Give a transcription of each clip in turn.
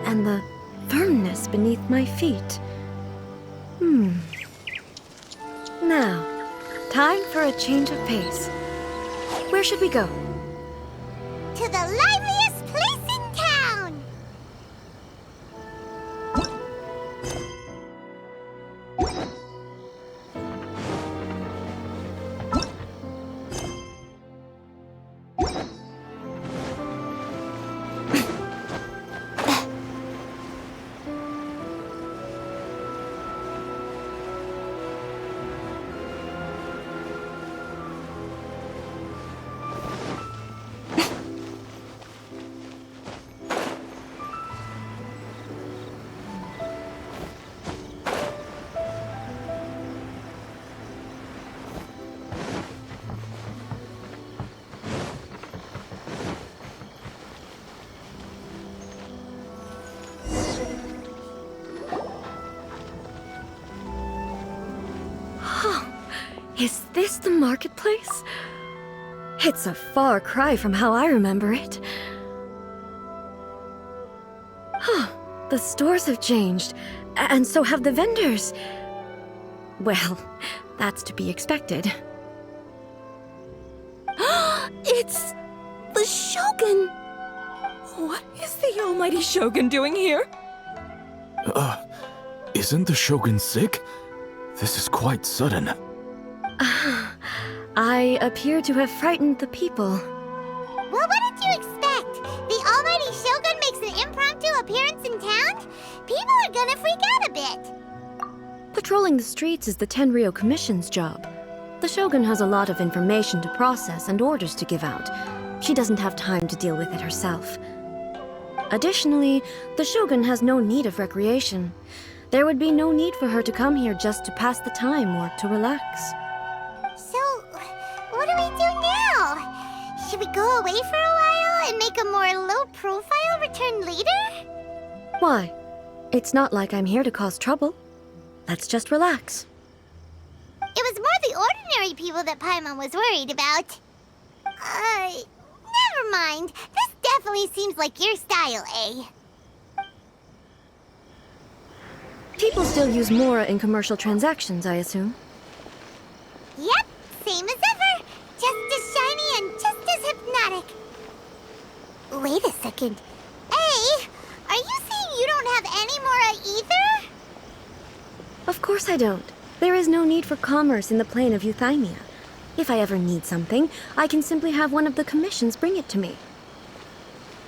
and the firmness beneath my feet. Now, time for a change of pace. Where should we go? To the liveliest place in town! Is this the marketplace? It's a far cry from how I remember it. The stores have changed, and so have the vendors. Well, that's to be expected. It's the Shogun! What is the almighty Shogun doing here? Isn't the Shogun sick? This is quite sudden. I appear to have frightened the people. Well, what did you expect? The almighty Shogun makes an impromptu appearance in town? People are gonna freak out a bit. Patrolling the streets is the Tenryou Commission's job. The Shogun has a lot of information to process and orders to give out. She doesn't have time to deal with it herself. Additionally, the Shogun has no need of recreation. There would be no need for her to come here just to pass the time or to relax. So, what do we do now? Should we go away for a while and make a more low-profile return later? Why? It's not like I'm here to cause trouble. Let's just relax. It was more the ordinary people that Paimon was worried about. Never mind. This definitely seems like your style, eh? People still use Mora in commercial transactions, I assume. Yep, same as ever. Just as shiny and just as hypnotic. Wait a second. Hey, are you saying you don't have any Mora either? Of course I don't. There is no need for commerce in the plane of Euthymia. If I ever need something, I can simply have one of the commissions bring it to me.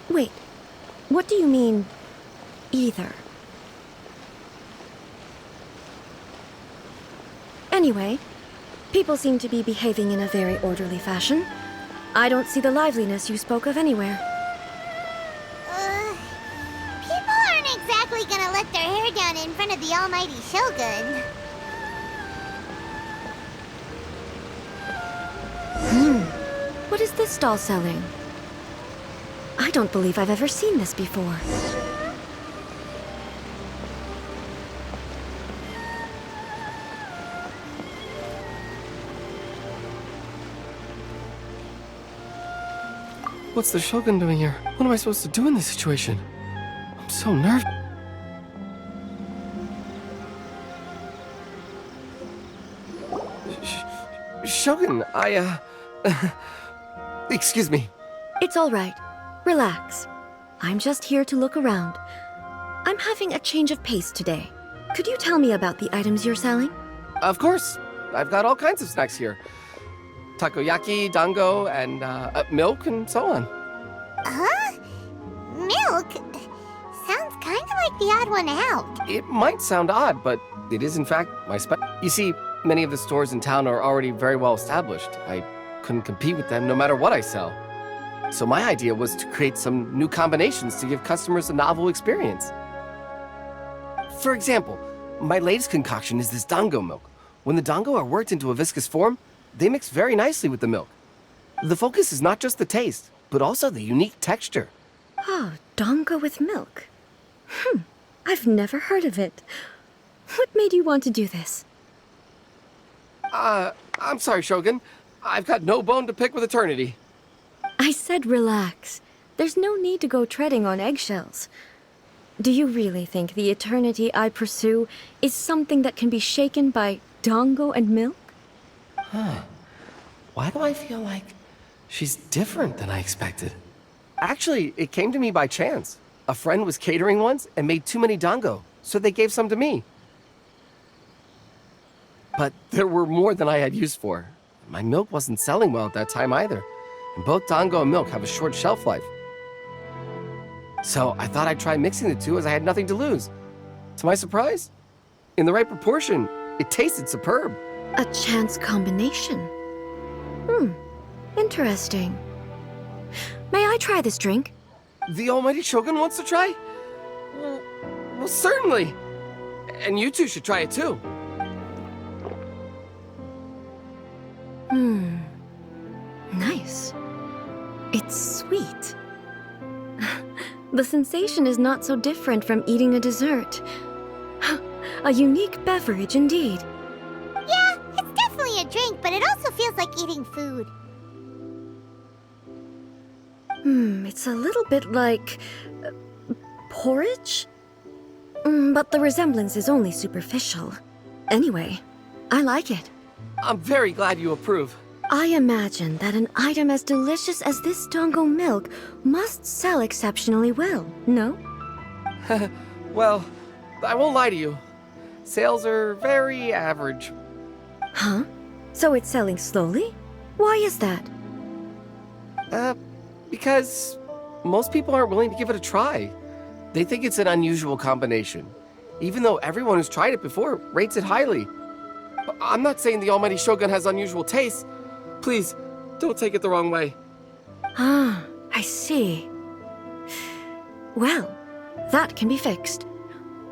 Wait, what do you mean, either? Anyway, people seem to be behaving in a very orderly fashion. I don't see the liveliness you spoke of anywhere. People aren't exactly gonna let their hair down in front of the almighty Shogun. What is this stall selling? I don't believe I've ever seen this before. What's the Shogun doing here? What am I supposed to do in this situation? I'm so nervous. Shogun, excuse me. It's all right. Relax. I'm just here to look around. I'm having a change of pace today. Could you tell me about the items you're selling? Of course. I've got all kinds of snacks here. Takoyaki, dango, and milk, and so on. Huh? Milk? Sounds kind of like the odd one out. It might sound odd, but it is in fact my You see, many of the stores in town are already very well established. I couldn't compete with them no matter what I sell. So my idea was to create some new combinations to give customers a novel experience. For example, my latest concoction is this dango milk. When the dango are worked into a viscous form, they mix very nicely with the milk. The focus is not just the taste, but also the unique texture. Oh, dango with milk. I've never heard of it. What made you want to do this? I'm sorry, Shogun. I've got no bone to pick with eternity. I said relax. There's no need to go treading on eggshells. Do you really think the eternity I pursue is something that can be shaken by dango and milk? Why do I feel like she's different than I expected? Actually, it came to me by chance. A friend was catering once and made too many dango, so they gave some to me. But there were more than I had use for. My milk wasn't selling well at that time either, and both dango and milk have a short shelf life. So I thought I'd try mixing the two as I had nothing to lose. To my surprise, in the right proportion, it tasted superb. A chance combination. Interesting. May I try this drink? The almighty Shogun wants to try? Well, certainly. And you two should try it too. Nice. It's sweet. The sensation is not so different from eating a dessert. A unique beverage indeed. Yeah, it's definitely a drink, but it also feels like eating food. It's a little bit like porridge? But the resemblance is only superficial. Anyway, I like it. I'm very glad you approve. I imagine that an item as delicious as this dango milk must sell exceptionally well, no? Well, I won't lie to you. Sales are very average. Huh? So it's selling slowly? Why is that? Because most people aren't willing to give it a try. They think it's an unusual combination, even though everyone who's tried it before rates it highly. I'm not saying the almighty Shogun has unusual tastes. Please, don't take it the wrong way. Ah, I see. Well, that can be fixed.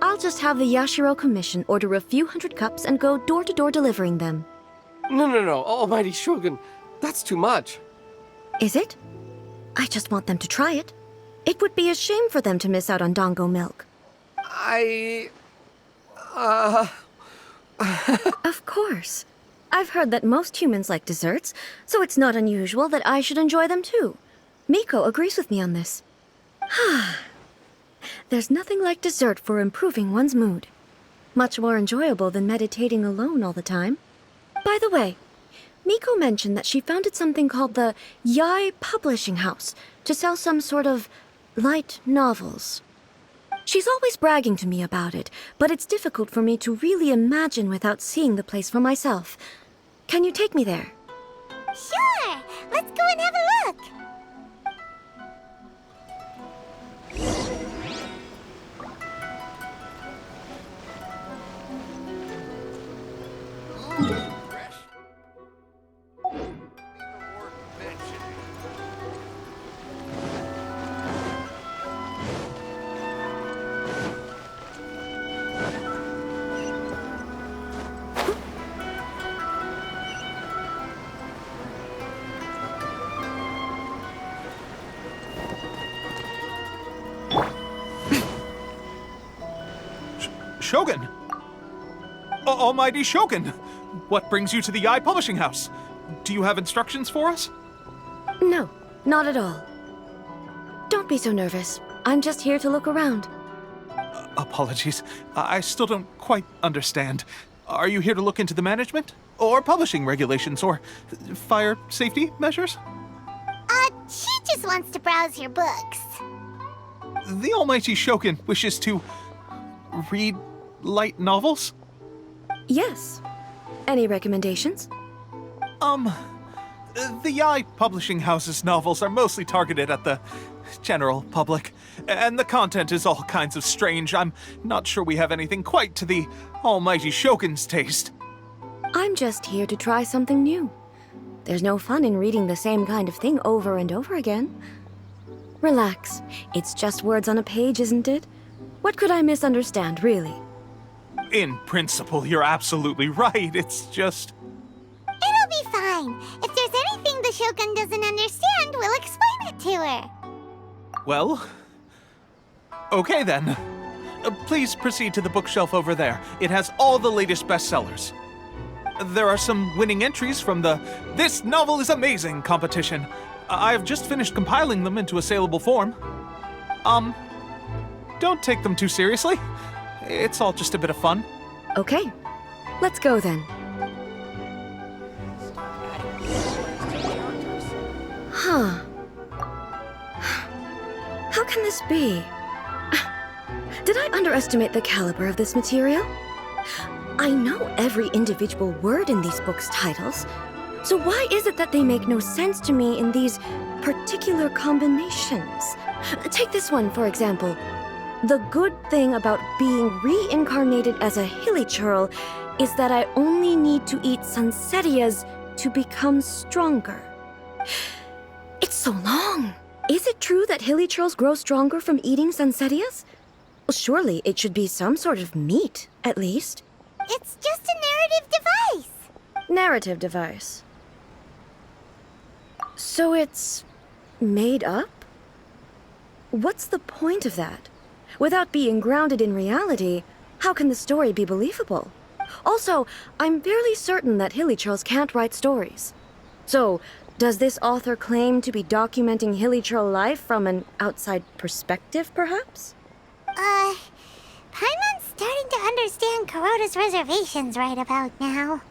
I'll just have the Yashiro Commission order a few hundred cups and go door-to-door delivering them. No, almighty Shogun. That's too much. Is it? I just want them to try it. It would be a shame for them to miss out on dango milk. Of course. I've heard that most humans like desserts, so it's not unusual that I should enjoy them too. Miko agrees with me on this. There's nothing like dessert for improving one's mood. Much more enjoyable than meditating alone all the time. By the way, Miko mentioned that she founded something called the Yai Publishing House to sell some sort of light novels. She's always bragging to me about it, but it's difficult for me to really imagine without seeing the place for myself. Can you take me there? Sure! Let's go and have a look! Shogun! Almighty Shogun! What brings you to the Yai Publishing House? Do you have instructions for us? No, not at all. Don't be so nervous. I'm just here to look around. Apologies. I still don't quite understand. Are you here to look into the management? Or publishing regulations? Or fire safety measures? She just wants to browse your books. The Almighty Shogun wishes to read light novels? Yes. Any recommendations? The Yai Publishing House's novels are mostly targeted at the general public, and the content is all kinds of strange. I'm not sure we have anything quite to the Almighty Shogun's taste. I'm just here to try something new. There's no fun in reading the same kind of thing over and over again. Relax. It's just words on a page, isn't it? What could I misunderstand, really? In principle, you're absolutely right. It's just... It'll be fine. If there's anything the Shogun doesn't understand, we'll explain it to her. Well... okay then. Please proceed to the bookshelf over there. It has all the latest bestsellers. There are some winning entries from the This Novel is Amazing competition. I've just finished compiling them into a saleable form. don't take them too seriously. It's all just a bit of fun. Okay, let's go then. Huh. How can this be? Did I underestimate the caliber of this material? I know every individual word in these books' titles, so why is it that they make no sense to me in these particular combinations? Take this one, for example. The good thing about being reincarnated as a hilichurl is that I only need to eat sunsetias to become stronger. It's so long. Is it true that hilichurls grow stronger from eating sunsetias? Well, surely it should be some sort of meat, at least. It's just a narrative device. Narrative device. So it's made up? What's the point of that? Without being grounded in reality, how can the story be believable? Also, I'm fairly certain that hilichurls can't write stories. So, does this author claim to be documenting hilichurl life from an outside perspective, perhaps? Paimon's starting to understand Kuroda's reservations right about now.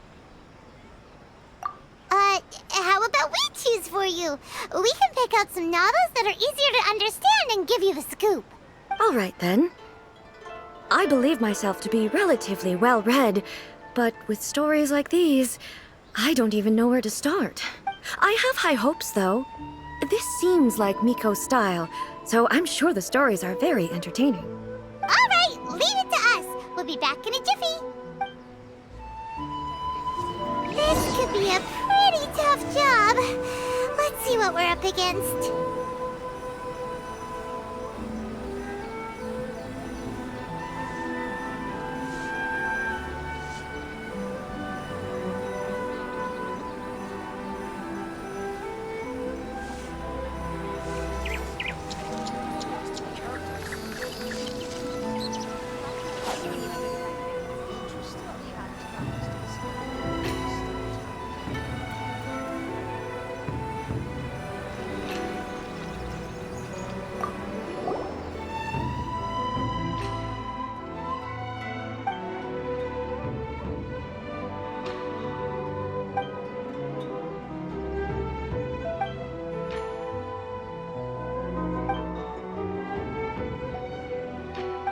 How about we choose for you? We can pick out some novels that are easier to understand and give you the scoop. All right, then. I believe myself to be relatively well-read, but with stories like these, I don't even know where to start. I have high hopes, though. This seems like Miko's style, so I'm sure the stories are very entertaining. All right, leave it to us. We'll be back in a jiffy. This could be a pretty tough job. Let's see what we're up against.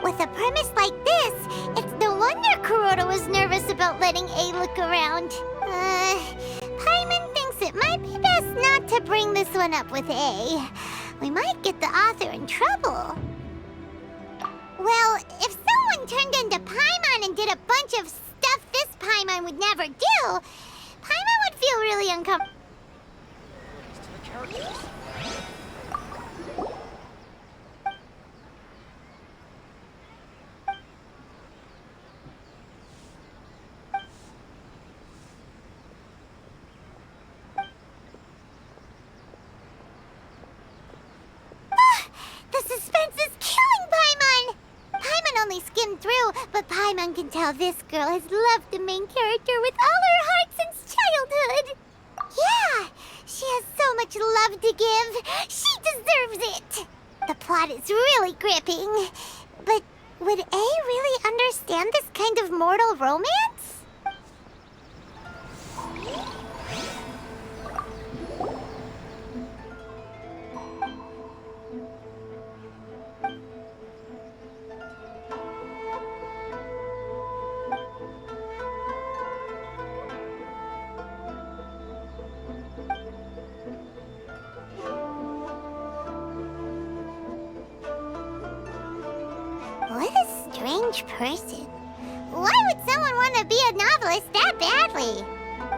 With a premise like this, it's no wonder Kuroda was nervous about letting A look around. Paimon thinks it might be best not to bring this one up with A. We might get the author in trouble. Well, if someone turned into Paimon and did a bunch of stuff this Paimon would never do, Paimon would feel really uncomfortable. The suspense is killing Paimon! Paimon only skimmed through, but Paimon can tell this girl has loved the main character with all her heart since childhood. Yeah, she has so much love to give. She deserves it. The plot is really gripping. But would A really understand this kind of mortal romance? What a strange person. Why would someone want to be a novelist that badly?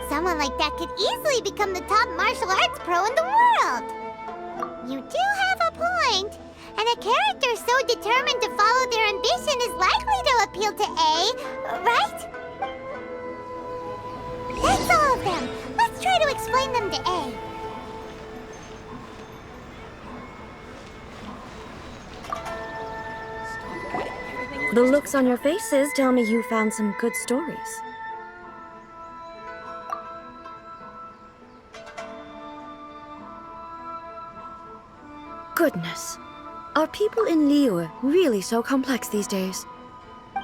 Someone like that could easily become the top martial arts pro in the world. You do have a point. And a character so determined to follow their ambition is likely to appeal to A, right? That's all of them. Let's try to explain them to A. The looks on your faces tell me you found some good stories. Goodness. Are people in Liyue really so complex these days?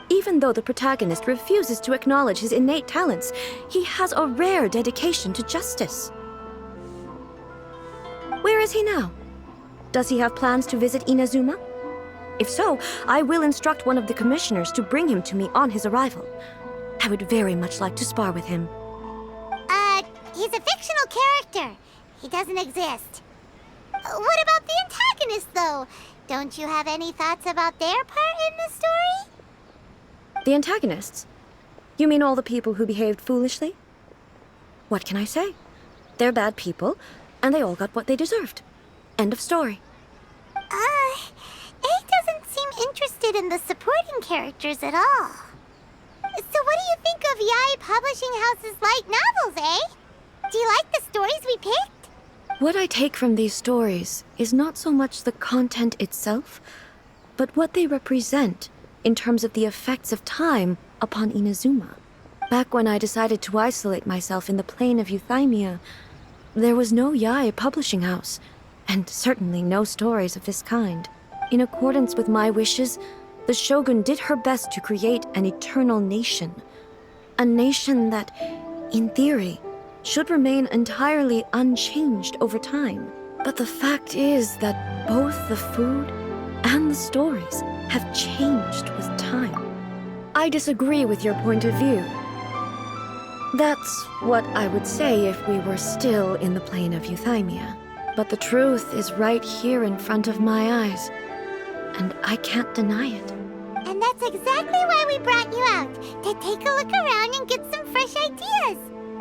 Even though the protagonist refuses to acknowledge his innate talents, he has a rare dedication to justice. Where is he now? Does he have plans to visit Inazuma? If so, I will instruct one of the commissioners to bring him to me on his arrival. I would very much like to spar with him. He's a fictional character. He doesn't exist. What about the antagonist, though? Don't you have any thoughts about their part in the story? The antagonists? You mean all the people who behaved foolishly? What can I say? They're bad people, and they all got what they deserved. End of story. A doesn't seem interested in the supporting characters at all. So what do you think of Yae Publishing House's light novels, eh? Do you like the stories we picked? What I take from these stories is not so much the content itself, but what they represent in terms of the effects of time upon Inazuma. Back when I decided to isolate myself in the plane of Euthymia, there was no Yae Publishing House, and certainly no stories of this kind. In accordance with my wishes, the Shogun did her best to create an eternal nation. A nation that, in theory, should remain entirely unchanged over time. But the fact is that both the food and the stories have changed with time. I disagree with your point of view. That's what I would say if we were still in the plane of Euthymia. But the truth is right here in front of my eyes, and I can't deny it. And that's exactly why we brought you out, to take a look around and get some fresh ideas.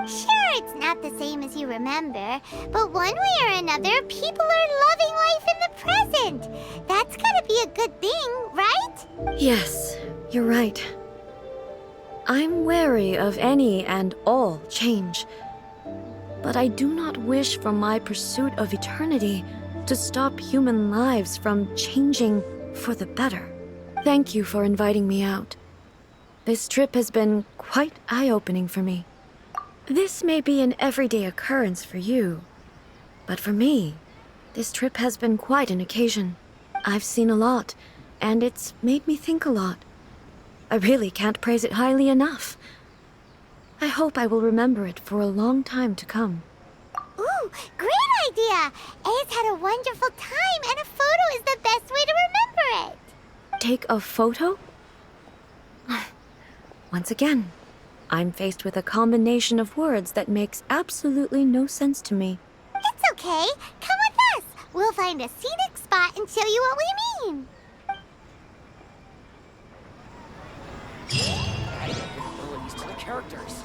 Sure, it's not the same as you remember, but one way or another, people are loving life in the present. That's gotta be a good thing, right? Yes, you're right. I'm wary of any and all change, but I do not wish for my pursuit of eternity to stop human lives from changing for the better. Thank you for inviting me out. This trip has been quite eye-opening for me. This may be an everyday occurrence for you, but for me, this trip has been quite an occasion. I've seen a lot, and it's made me think a lot. I really can't praise it highly enough. I hope I will remember it for a long time to come. Ooh, great idea! A's had a wonderful time, and a photo is the best way to remember it. Take a photo? Once again, I'm faced with a combination of words that makes absolutely no sense to me. It's okay. Come with us. We'll find a scenic spot and show you what we mean. Abilities to the characters.